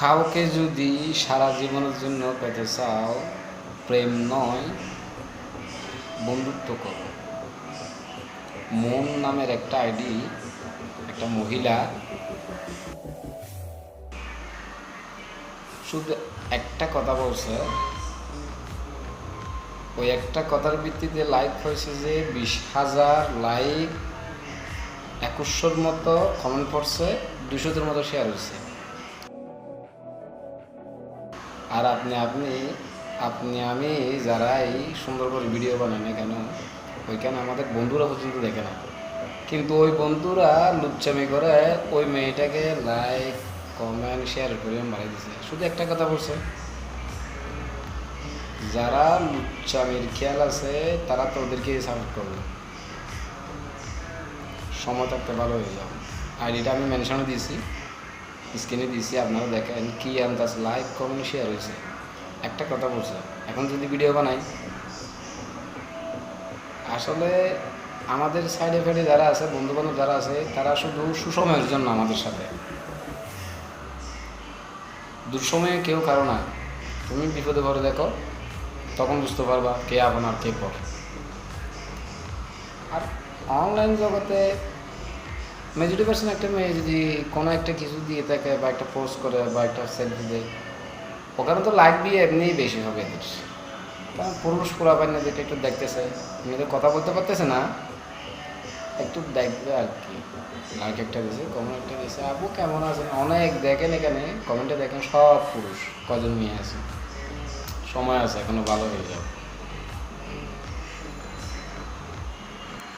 কাউকে যদি সারা জীবনের জন্য পেতে চাও, প্রেম নয় বন্ধুত্ব করো। মন নামের একটা আইডি, একটা মহিলা শুধু একটা কথা বলছে, ওই একটা কথার ভিত্তিতে লাইক হয়েছে যে 20,000 লাইক, 2100-র মতো কমেন্ট পড়ছে, 200-র মতো শেয়ার হয়েছে। আর আপনি আমি যারা এই সুন্দর করে ভিডিও বানায় না কেন, ওইখানে আমাদের বন্ধুরা পর্যন্ত দেখে না, কিন্তু ওই বন্ধুরা লুচ্চামি করে ওই মেয়েটাকে লাইক কমেন্ট শেয়ার করে মারিয়ে দিছে। শুধু একটা কথা বলছে, যারা লুচ্চামির খেয়াল আছে তারা তো ওদেরকে সাপোর্ট করবে। সময় থাকতে ভালো হয়ে যাবে। আইডিটা আমি মেনশনে দিয়েছি, স্ক্রিনে দিয়েছি, আপনারা দেখেন কি আন্দাজ লাইক কমেন্ট শেয়ার হয়েছে। একটা কথা বলছে, এখন যদি ভিডিও বানাই, আসলে আমাদের সাইডে ফাইডে যারা আছে, বন্ধুবান্ধব যারা আছে, তারা শুধু সুসময়ের জন্য আমাদের সাথে, দুঃসময়ে কেউ কারো না। তুমি বিপদে পড়ে দেখো, তখন বুঝতে পারবা কে আপন আর কে পর। আর অনলাইন জগতে মেজরিটি% একটা মেয়ে যদি কোনো একটা কিছু দিয়ে থাকে বা একটা পোস্ট করে বা একটা সেলফি দেয়, ওখানে তো লাইক দিয়ে এমনিই বেশি হবে এদের। কারণ পুরুষ পোলাপান যেটা একটু দেখতেছে, মেয়েদের কথা বলতে পারতেছে না, একটু দেখবে আর কি। লাইক একটা দিয়েছে, কমেন্ট একটা দিয়েছে, আপু কেমন আছেন, অনেক দেখেন এখানে কমেন্টে দেখেন সব পুরুষ, কজন মেয়ে আছে। সময় আছে, এখনো ভালো হয়ে যাবে।